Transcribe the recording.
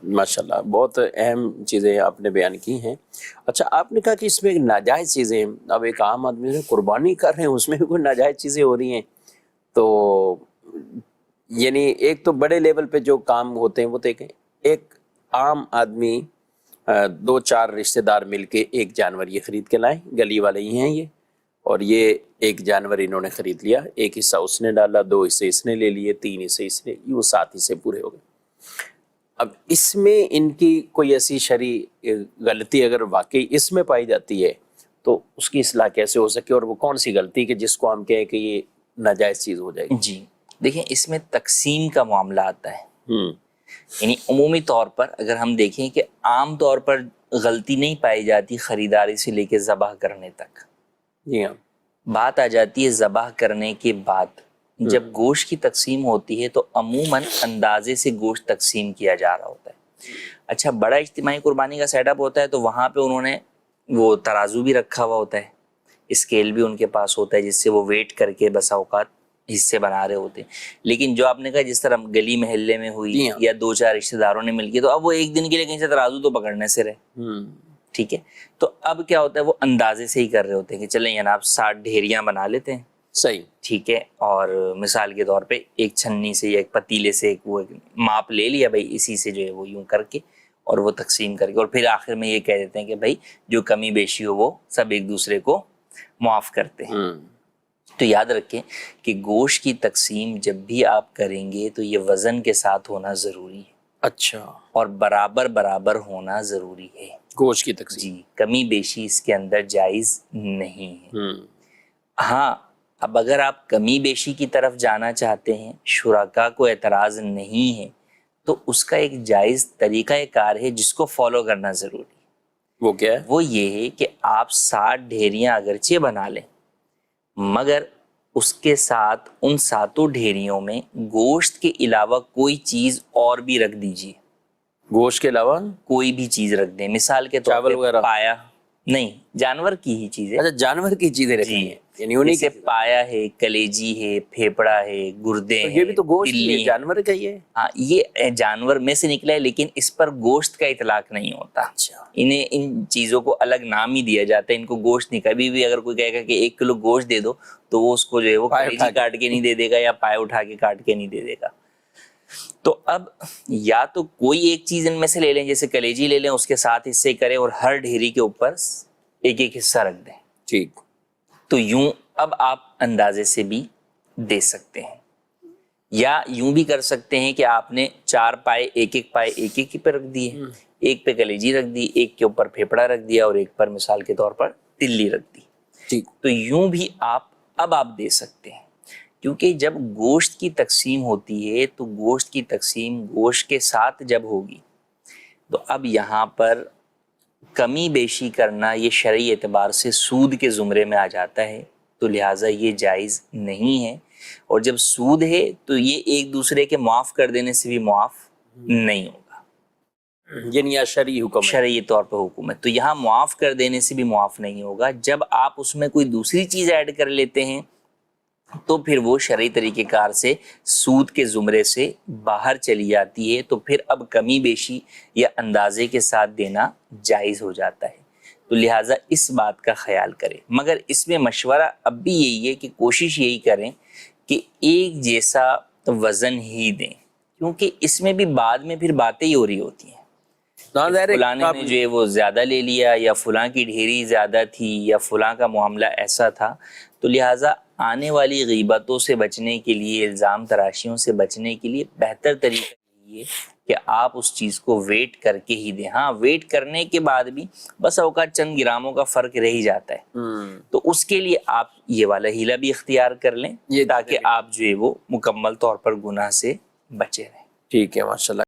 ماشاءاللہ بہت اہم چیزیں آپ نے بیان کی ہیں. اچھا آپ نے کہا کہ اس میں ناجائز چیزیں، اب ایک عام آدمی جو قربانی کر رہے ہیں اس میں بھی کوئی ناجائز چیزیں ہو رہی ہیں، تو یعنی ایک تو بڑے لیول پہ جو کام ہوتے ہیں وہ دیکھیں، ایک عام آدمی دو چار رشتہ دار مل کے ایک جانور یہ خرید کے لائیں، گلی والے ہی ہیں یہ، اور یہ ایک جانور انہوں نے خرید لیا، ایک حصہ اس نے ڈالا، دو حصے اس نے لے لیے، تین حصے اس نے، وہ 7 حصے پورے ہو گئے. اب اس میں ان کی کوئی ایسی شرعی غلطی اگر واقعی اس میں پائی جاتی ہے تو اس کی اصلاح کیسے ہو سکے، اور وہ کون سی غلطی کہ جس کو ہم کہیں کہ یہ ناجائز چیز ہو جائے گی؟ جی دیکھیں، اس میں تقسیم کا معاملہ آتا ہے. ہوں یعنی عمومی طور پر اگر ہم دیکھیں کہ عام طور پر غلطی نہیں پائی جاتی خریداری سے لے کے ذبح کرنے تک. جی ہاں. بات آ جاتی ہے ذبح کرنے کے بعد جب گوشت کی تقسیم ہوتی ہے تو عموماً اندازے سے گوشت تقسیم کیا جا رہا ہوتا ہے. اچھا، بڑا اجتماعی قربانی کا سیٹ اپ ہوتا ہے تو وہاں پہ انہوں نے وہ ترازو بھی رکھا ہوا ہوتا ہے، اسکیل بھی ان کے پاس ہوتا ہے جس سے وہ ویٹ کر کے بسا اوقات حصے بنا رہے ہوتے ہیں. لیکن جو آپ نے کہا جس طرح گلی محلے میں ہوئی یا دو چار رشتہ داروں نے مل کے، تو اب وہ ایک دن کے لیے کہیں سے ترازو تو پکڑنے سے رہے. ٹھیک ہے، تو اب کیا ہوتا ہے، وہ اندازے سے ہی کر رہے ہوتے ہیں کہ چلیں جناب 60 ڈھیریاں بنا لیتے ہیں. صحیح. ٹھیک ہے، اور مثال کے طور پہ ایک چھنی سے یا ایک پتیلے سے ایک وہ ماپ لے لیا بھائی، اسی سے جو ہے وہ یوں کر کے اور وہ تقسیم کر کے، اور پھر آخر میں یہ کہہ دیتے ہیں کہ بھائی جو کمی بیشی ہو وہ سب ایک دوسرے کو معاف کرتے ہیں. تو یاد رکھیں کہ گوشت کی تقسیم جب بھی آپ کریں گے تو یہ وزن کے ساتھ ہونا ضروری ہے. اچھا. اور برابر برابر ہونا ضروری ہے گوشت کی تقسیم. جی، کمی بیشی اس کے اندر جائز نہیں ہے. ہاں، اب اگر آپ کمی بیشی کی طرف جانا چاہتے ہیں، شرکا کو اعتراض نہیں ہے، تو اس کا ایک جائز طریقہ کار ہے جس کو فالو کرنا ضروری ہے. وہ کیا ہے؟ وہ یہ ہے کہ آپ 60 ڈھیریاں اگرچہ بنا لیں، مگر اس کے ساتھ ان 7 ڈھیریوں میں گوشت کے علاوہ کوئی چیز اور بھی رکھ دیجیے. گوشت کے علاوہ کوئی بھی چیز رکھ دیں، مثال کے طور چاول پہ وغیرہ؟ پایا نہیں، جانور کی ہی چیز ہے. اچھا، جانور کی چیزیں رکھنی ہیں، یعنی انہیں جیسے پایا ہے، کلیجی ہے، پھیپڑا ہے، گردے ہیں، یہ بھی تو گوشت ہی ہے، تلی. جانور کا ہی ہے. ہاں، یہ جانور میں سے نکلا ہے لیکن اس پر گوشت کا اطلاق نہیں ہوتا. اچھا. انہیں ان چیزوں کو الگ نام ہی دیا جاتا ہے، ان کو گوشت نہیں. کبھی بھی اگر کوئی کہے گا کہ 1 کلو گوشت دے دو تو وہ اس کو جو ہے وہ کلیجی کاٹ کے نہیں دے دے گا یا پائے اٹھا کے کاٹ کے نہیں دے دے گا. تو اب یا تو کوئی ایک چیز ان میں سے لے لیں، جیسے کلیجی لے لیں، اس کے 7 حصے کریں اور ہر ڈھیری کے اوپر ایک ایک حصہ رکھ دیں. ٹھیک. تو یوں اب آپ اندازے سے بھی دے سکتے ہیں، یا یوں بھی کر سکتے ہیں کہ آپ نے 4 پائے ایک ایک پائے ایک ایک پہ رکھ دیے، ایک پہ کلیجی رکھ دی، ایک کے اوپر پھیپڑا رکھ دیا اور ایک پر مثال کے طور پر تلی رکھ دی. ٹھیک. تو یوں بھی آپ دے سکتے ہیں، کیونکہ جب گوشت کی تقسیم ہوتی ہے تو گوشت کی تقسیم گوشت کے ساتھ جب ہوگی تو اب یہاں پر کمی بیشی کرنا یہ شرعی اعتبار سے سود کے زمرے میں آ جاتا ہے، تو لہٰذا یہ جائز نہیں ہے. اور جب سود ہے تو یہ ایک دوسرے کے معاف کر دینے سے بھی معاف نہیں ہوگا، یعنی یہ شرعی حکم ہے، شرعی طور پہ حکم ہے. تو یہاں معاف کر دینے سے بھی معاف نہیں ہوگا. جب آپ اس میں کوئی دوسری چیز ایڈ کر لیتے ہیں تو پھر وہ شرعی طریقہ کار سے سود کے زمرے سے باہر چلی جاتی ہے، تو پھر اب کمی بیشی یا اندازے کے ساتھ دینا جائز ہو جاتا ہے. تو لہٰذا اس بات کا خیال کریں. مگر اس میں مشورہ اب بھی یہی ہے کہ کوشش یہی کریں کہ ایک جیسا وزن ہی دیں، کیونکہ اس میں بھی بعد میں پھر باتیں ہی ہو رہی ہوتی ہیں، فلاں نے جو ہے وہ زیادہ لے لیا، یا فلاں کی ڈھیری زیادہ تھی، یا فلاں کا معاملہ ایسا تھا. تو لہٰذا آنے والی غیبتوں سے بچنے کے لیے، الزام تراشیوں سے بچنے کے لیے بہتر طریقہ یہ ہے کہ آپ اس چیز کو ویٹ کر کے ہی دیں. ہاں، ویٹ کرنے کے بعد بھی بس اوقات چند گراموں کا فرق رہ ہی جاتا ہے، تو اس کے لیے آپ یہ والا ہیلا بھی اختیار کر لیں تاکہ آپ جو ہے وہ مکمل طور پر گناہ سے بچے رہیں. ٹھیک ہے، ماشاءاللہ.